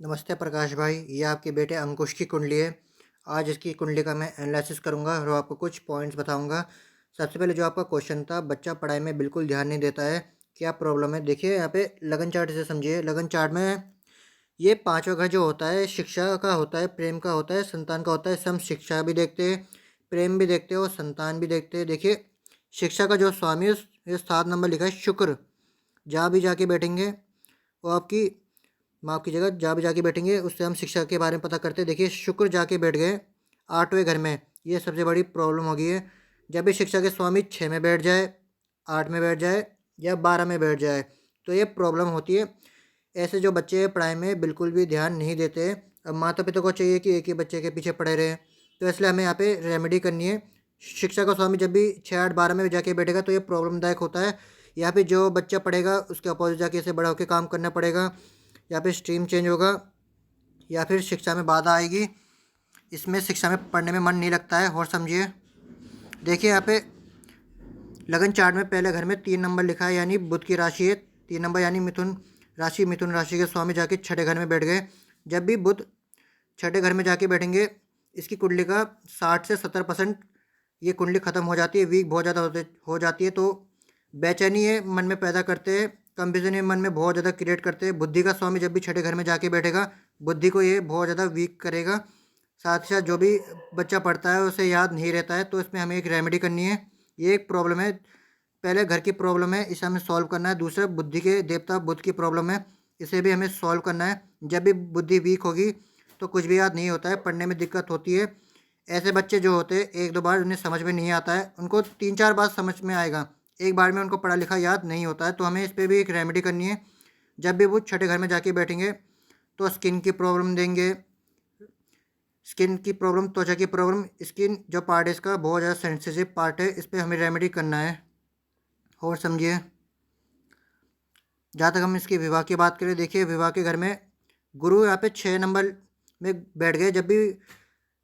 नमस्ते प्रकाश भाई, ये आपके बेटे अंकुश की कुंडली है। आज इसकी कुंडली का मैं एनालिसिस करूंगा और आपको कुछ पॉइंट्स बताऊंगा। सबसे पहले जो आपका क्वेश्चन था, बच्चा पढ़ाई में बिल्कुल ध्यान नहीं देता है, क्या प्रॉब्लम है? देखिए यहाँ पे लगन चार्ट से समझिए। लगन चार्ट में ये पांचवा घर जो होता है, शिक्षा का होता है, प्रेम का होता है, संतान का होता है। हम शिक्षा भी देखते हैं, प्रेम भी देखते हैं और संतान भी देखते हैं। देखिए शिक्षा का जो स्वामी है, ये 7 नंबर लिखा है शुक्र। जहाँ भी जाके बैठेंगे वो आपकी माफ़ कीजिएगा, जहाँ भी जाके बैठेंगे उससे हम शिक्षा के बारे में पता करते हैं। देखिए शुक्र जाके बैठ गए 8वें घर में, ये सबसे बड़ी प्रॉब्लम हो गई है। जब भी शिक्षा के स्वामी 6 में बैठ जाए, 8 में बैठ जाए या 12 में बैठ जाए तो ये प्रॉब्लम होती है। ऐसे जो बच्चे पढ़ाई में बिल्कुल भी ध्यान नहीं देते, अब माता पिता को चाहिए कि एक ही बच्चे के पीछे पड़े रहें, तो इसलिए हमें यहाँ पे रेमेडी करनी है। शिक्षा का स्वामी जब भी 6 8 12 में जाके बैठेगा तो ये प्रॉब्लमदायक होता है। यहाँ पे जो बच्चा पढ़ेगा उसके अपोजिट जाके इसे बड़ा होकर काम करना पड़ेगा, या फिर स्ट्रीम चेंज होगा, या फिर शिक्षा में बाधा आएगी। इसमें शिक्षा में पढ़ने में मन नहीं लगता है। और समझिए, देखिए यहाँ पे लगन चार्ट में पहले घर में 3 नंबर लिखा है, यानी बुध की राशि है। 3 नंबर यानी मिथुन राशि। मिथुन राशि के स्वामी जाके छठे घर में बैठ गए। जब भी बुध छठे घर में जाके बैठेंगे, इसकी कुंडली का 60 से 70% ये कुंडली ख़त्म हो जाती है, वीक बहुत ज़्यादा हो जाती है। तो बेचैनी ये मन में पैदा करते हैं, कंफ्यूजन ये मन में बहुत ज़्यादा क्रिएट करते हैं। बुद्धि का स्वामी जब भी छठे घर में जाके बैठेगा, बुद्धि को ये बहुत ज़्यादा वीक करेगा। साथ ही साथ जो भी बच्चा पढ़ता है उसे याद नहीं रहता है, तो इसमें हमें एक रेमेडी करनी है। ये एक प्रॉब्लम है, पहले घर की प्रॉब्लम है, इसे हमें सॉल्व करना है। दूसरा बुद्धि के देवता बुध की प्रॉब्लम है, इसे भी हमें सॉल्व करना है। जब भी बुद्धि वीक होगी तो कुछ भी याद नहीं होता है, पढ़ने में दिक्कत होती है। ऐसे बच्चे जो होते हैं, एक दो बार उन्हें समझ में नहीं आता है, उनको 3 4 बार समझ में आएगा, एक बार में उनको पढ़ा लिखा याद नहीं होता है। तो हमें इस पर भी एक रेमेडी करनी है। जब भी वो छठे घर में जाके बैठेंगे तो स्किन की प्रॉब्लम देंगे। स्किन की प्रॉब्लम, त्वचा की प्रॉब्लम, स्किन जो पार्ट है इसका बहुत ज़्यादा सेंसिटिव पार्ट है, इस पर हमें रेमेडी करना है। और समझिए, जहाँ तक हम इसके विवाह की बात करें, देखिए विवाह के घर में गुरु यहाँ पे 6 नंबर में बैठ गए। जब भी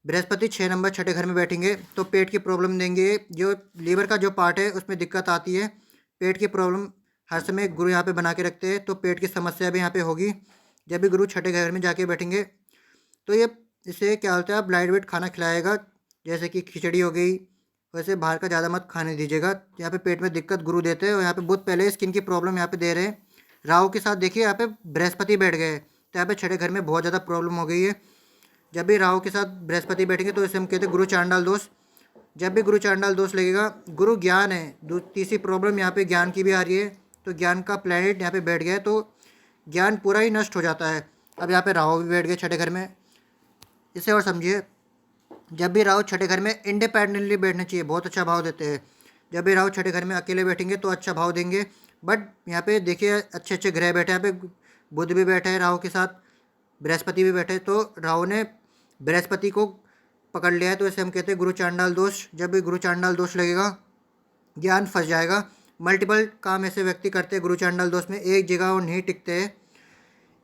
बृहस्पति 6 नंबर छठे घर में बैठेंगे तो पेट की प्रॉब्लम देंगे। जो लीवर का जो पार्ट है उसमें दिक्कत आती है, पेट की प्रॉब्लम हर समय गुरु यहाँ पे बना के रखते हैं, तो पेट की समस्या भी यहाँ पे होगी। जब भी गुरु छठे घर में जाके बैठेंगे तो ये इससे क्या होता है, आप लाइट वेट खाना खिलाएगा, जैसे कि खिचड़ी हो गई। वैसे बाहर का ज़्यादा मत खाने दीजिएगा, यहाँ पे पेट में दिक्कत गुरु देते हैं। और यहाँ पे बुध पहले स्किन की प्रॉब्लम यहाँ पे दे रहे हैं। राहु के साथ देखिए यहाँ पे बृहस्पति बैठ गए, तो यहाँ पे छठे घर में बहुत ज़्यादा प्रॉब्लम हो गई है। जब भी राहु के साथ बृहस्पति बैठेंगे तो इसे हम कहते हैं गुरु चांडाल दोष। जब भी गुरु चांडाल दोष लगेगा, गुरु ज्ञान है, तीसरी प्रॉब्लम यहाँ पे ज्ञान की भी आ रही है, तो ज्ञान का प्लैनेट यहाँ पे बैठ गया है तो ज्ञान पूरा ही नष्ट हो जाता है। अब यहाँ पे राहु भी बैठ गए छठे घर में। इसे और समझिए, जब भी राहु छठे घर में इंडिपेंडेंटली बैठना चाहिए, बहुत अच्छा भाव देते हैं। जब भी राहु छठे घर में अकेले बैठेंगे तो अच्छा भाव देंगे। बट यहाँ पे देखिए अच्छे अच्छे ग्रह बैठे हैं, यहाँ पे बुध भी बैठे हैं राहु के साथ, बृहस्पति भी बैठे, तो राहु ने बृहस्पति को पकड़ लिया है, तो इसे हम कहते हैं गुरु चांडाल दोष। जब भी गुरु चांडाल दोष लगेगा, ज्ञान फंस जाएगा। मल्टीपल काम ऐसे व्यक्ति करते हैं गुरु चांडाल दोष में, एक जगह वो नहीं टिकते हैं।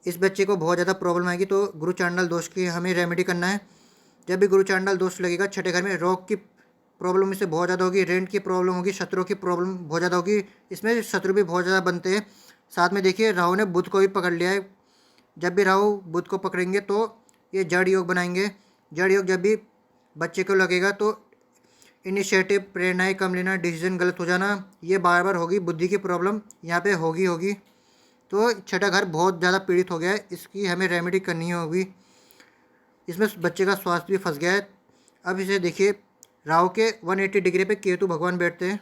इस बच्चे को बहुत ज़्यादा प्रॉब्लम आएगी, तो गुरु चांडाल दोष की हमें रेमेडी करना है। जब भी गुरु चांडाल दोष लगेगा छठे घर में, रोग की प्रॉब्लम इससे बहुत ज़्यादा होगी, रेंट की प्रॉब्लम होगी, शत्रु की प्रॉब्लम बहुत ज़्यादा होगी। इसमें शत्रु भी बहुत ज़्यादा बनते हैं। साथ में देखिए राहु ने बुध को भी पकड़ लिया है। जब भी राहु बुध को पकड़ेंगे तो ये जड़ योग बनाएंगे। जड़ योग जब भी बच्चे को लगेगा तो इनिशिएटिव, प्रेरणाएँ कम लेना, डिसीजन गलत हो जाना, ये बार बार होगी। बुद्धि की प्रॉब्लम यहाँ पे होगी। तो छठा घर बहुत ज़्यादा पीड़ित हो गया है, इसकी हमें रेमेडी करनी होगी। इसमें बच्चे का स्वास्थ्य भी फंस गया है। अब इसे देखिए, राहु के 180 डिग्री पे केतु भगवान बैठते हैं।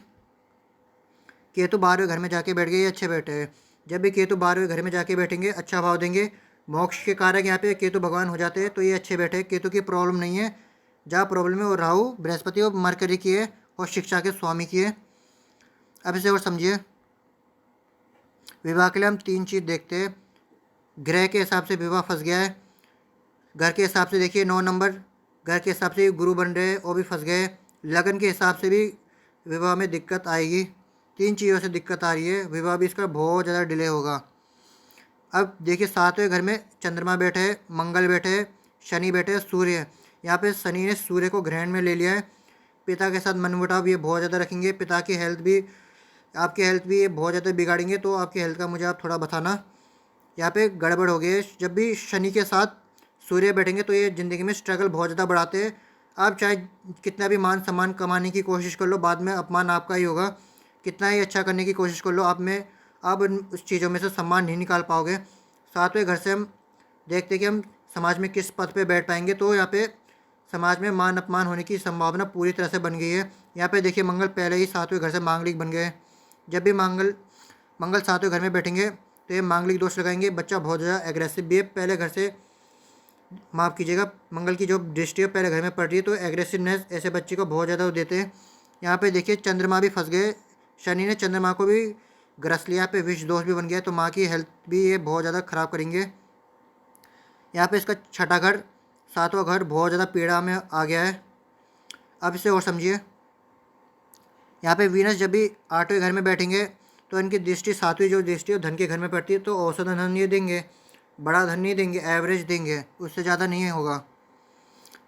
केतु 12वें घर में जाके बैठ गए, ये अच्छे बैठे हैं। जब भी केतु 12वें घर में जाके बैठेंगे अच्छा भाव देंगे। मोक्ष के कारक यहाँ पे केतु भगवान हो जाते हैं, तो ये अच्छे बैठे हैं। केतु की प्रॉब्लम नहीं है, जहाँ प्रॉब्लम है वो राहु, बृहस्पति और मरकरी की है, और शिक्षा के स्वामी की है। अब इसे और समझिए, विवाह के लिए हम 3 चीज़ देखते हैं। ग्रह के हिसाब से विवाह फंस गया है, घर के हिसाब से देखिए 9 नंबर, घर के हिसाब से गुरु बन रहे हैं, वो भी फंस गए। लगन के हिसाब से भी विवाह में दिक्कत आएगी। 3 चीज़ों से दिक्कत आ रही है, विवाह भी इसका बहुत ज़्यादा डिले होगा। अब देखिए 7वें घर में चंद्रमा बैठे हैं, मंगल बैठे हैं, शनि बैठे हैं, सूर्य है। यहाँ पे शनि ने सूर्य को ग्रहण में ले लिया है। पिता के साथ मनमुटाव ये बहुत ज़्यादा रखेंगे। पिता की हेल्थ भी, आपकी हेल्थ भी ये बहुत ज़्यादा बिगाड़ेंगे, तो आपकी हेल्थ का मुझे आप थोड़ा बताना। यहाँ पे गड़बड़ हो गई है। जब भी शनि के साथ सूर्य बैठेंगे तो ये ज़िंदगी में स्ट्रगल बहुत ज़्यादा बढ़ाते हैं। आप चाहे कितना भी मान सम्मान कमाने की कोशिश कर लो, बाद में अपमान आपका ही होगा। कितना ही अच्छा करने की कोशिश कर लो, आप उस चीज़ों में से सम्मान नहीं निकाल पाओगे। सातवें घर से हम देखते हैं कि हम समाज में किस पद पे बैठ पाएंगे। तो यहाँ पे समाज में मान अपमान होने की संभावना पूरी तरह से बन गई है। यहाँ पे देखिए मंगल पहले ही सातवें घर से मांगलिक बन गए हैं। जब भी मंगल मंगल सातवें घर में बैठेंगे तो ये मांगलिक दोष लगाएंगे। बच्चा बहुत ज़्यादा एग्रेसिव भी है। पहले घर से, माफ़ कीजिएगा, मंगल की जो दृष्टि है पहले घर में पड़ रही है, तो एग्रेसिवनेस ऐसे बच्चे को बहुत ज़्यादा देते हैं। यहाँ पे देखिए चंद्रमा भी फंस गए। शनि ने चंद्रमा को भी ग्रस लिया। यहाँ पे विष दोष भी बन गया, तो माँ की हेल्थ भी ये बहुत ज़्यादा ख़राब करेंगे। यहाँ पे इसका छठा घर, सातवां घर बहुत ज़्यादा पीड़ा में आ गया है। अब इसे और समझिए। यहाँ पे वीनस जब भी आठवें घर में बैठेंगे तो इनकी दृष्टि, सातवीं जो दृष्टि है धन के घर में पड़ती है, तो औसत धन ये देंगे, बड़ा धन नहीं देंगे, एवरेज देंगे, उससे ज़्यादा नहीं होगा।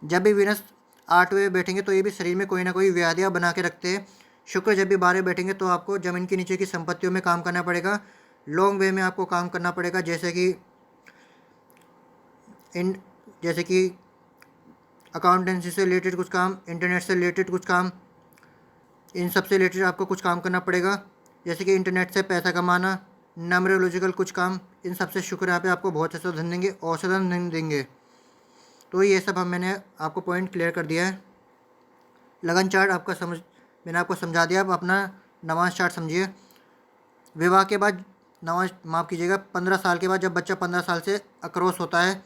जब भी वीनस आठवें बैठेंगे तो ये भी शरीर में कोई ना कोई व्याधियाँ बना के रखते हैं। शुक्र जब भी 12 बैठेंगे तो आपको ज़मीन के नीचे की संपत्तियों में काम करना पड़ेगा। लॉन्ग वे में आपको काम करना पड़ेगा, जैसे कि अकाउंटेंसी से रिलेटेड कुछ काम, इंटरनेट से रिलेटेड कुछ काम, इन सब से रिलेटेड आपको कुछ काम करना पड़ेगा। जैसे कि इंटरनेट से पैसा कमाना, न्यूमरोलॉजिकल कुछ काम, इन सब से शुक्र यहाँ पे आपको बहुत अच्छा धन देंगे, औसतन धन देंगे। तो ये सब मैंने आपको पॉइंट क्लियर कर दिया है। लगन चार्ट मैंने आपको समझा दिया। अब अपना नवांश चार्ट समझिए। विवाह के बाद नवांश, माफ़ कीजिएगा, 15 साल के बाद जब बच्चा 15 साल से अक्रॉस होता है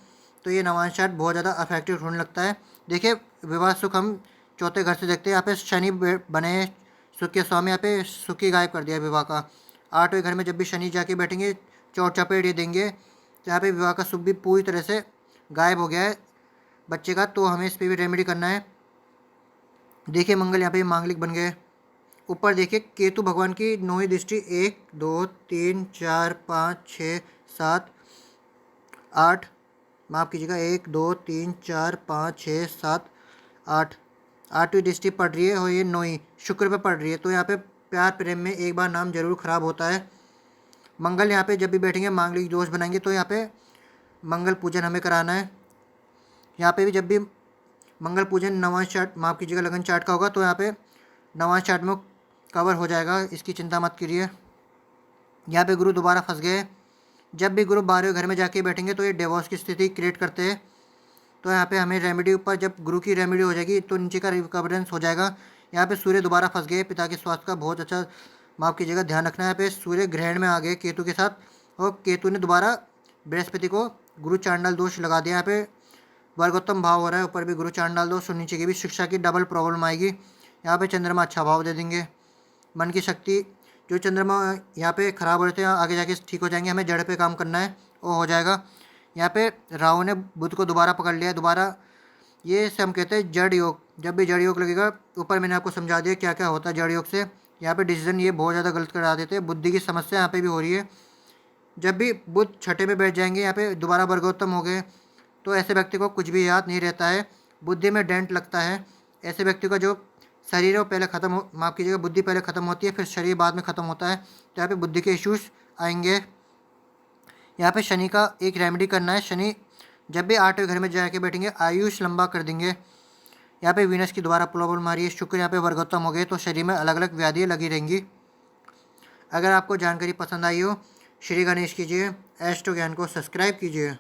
तो ये नवांश चार्ट बहुत ज़्यादा अफेक्टिव होने लगता है। देखिए विवाह सुख हम चौथे घर से देखते हैं। यहाँ पे शनि बने सुख के स्वामी, यहाँ पे सुख ही गायब कर दिया विवाह का। आठवें घर में जब भी शनि जाके बैठेंगे चौट चपेट ये देंगे, तो यहाँ पे विवाह का सुख भी पूरी तरह से गायब हो गया है बच्चे का। तो हमें इस पर भी रेमेडी करना है। देखिए मंगल यहाँ पे मांगलिक बन गए। ऊपर देखिए केतु भगवान की 9वीं दृष्टि, 1 2 3 4 5 6 7 8, माफ़ कीजिएगा, 1 2 3 4 5 6 7 8, 8वीं दृष्टि पड़ रही है और ये 9वीं शुक्र पे पड़ रही है। तो यहाँ पे प्यार प्रेम में एक बार नाम जरूर ख़राब होता है। मंगल यहाँ पे जब भी बैठेंगे मांगलिक दोष बनाएंगे, तो यहाँ पे मंगल पूजन हमें कराना है। यहाँ पे भी जब भी मंगल पूजन नवांश चार्ट, माफ़ कीजिएगा, लगन चार्ट का होगा, तो यहाँ पे नवांश चार्ट में कवर हो जाएगा, इसकी चिंता मत कीजिए। यहाँ पे गुरु दोबारा फंस गए। जब भी गुरु 12वें घर में जाके बैठेंगे तो ये डिवोर्स की स्थिति क्रिएट करते हैं। तो यहाँ पे हमें रेमेडी, ऊपर जब गुरु की रेमेडी हो जाएगी तो नीचे का रिकवरेंस हो जाएगा। यहाँ पे सूर्य दोबारा फंस गए। पिता के स्वास्थ्य का बहुत अच्छा, माफ़ कीजिएगा, ध्यान रखना है। यहाँ पे सूर्य ग्रहण में आ गए केतु के साथ, और केतु ने दोबारा बृहस्पति को गुरु चांडाल दोष लगा दिया। यहाँ पे वर्गोत्तम भाव हो रहा है, ऊपर भी गुरु चांडाल दोष, और नीचे की भी शिक्षा की डबल प्रॉब्लम आएगी। यहाँ पे चंद्रमा अच्छा भाव दे देंगे। मन की शक्ति, जो चंद्रमा यहाँ पे खराब हो रहे थे आगे जाके ठीक हो जाएंगे। हमें जड़ पे काम करना है, वो हो जाएगा। यहाँ पे राहु ने बुध को दोबारा पकड़ लिया दोबारा। ये से हम कहते हैं जड़ योग। जब भी जड़ योग लगेगा, ऊपर मैंने आपको समझा दिया क्या क्या होता है जड़ योग से। यहाँ पे डिसीजन ये बहुत ज़्यादा गलत करा देते हैं। बुद्धि की समस्या यहाँ पे भी हो रही है। जब भी बुध छठे में बैठ जाएंगे, यहाँ पे दोबारा वर्गोत्तम हो गए, तो ऐसे व्यक्ति को कुछ भी याद नहीं रहता है, बुद्धि में डेंट लगता है। ऐसे व्यक्ति का जो शरीर है वो पहले ख़त्म हो, माफ़ कीजिएगा, बुद्धि पहले ख़त्म होती है, फिर शरीर बाद में ख़त्म होता है। तो यहाँ पे बुद्धि के इश्यूज आएंगे। यहाँ पे शनि का एक रेमेडी करना है। शनि जब भी 8वें घर में जाके बैठेंगे आयुष लंबा कर देंगे। यहाँ पे वीनस की दोबारा प्रॉब्लम आ रही है। शुक्र यहाँ पे वर्गोत्तम हो गए, तो शरीर में अलग अलग व्याधियाँ लगी रहेंगी। अगर आपको जानकारी पसंद आई हो, श्री गणेश कीजिए, एस्ट्रो ज्ञान को सब्सक्राइब कीजिए।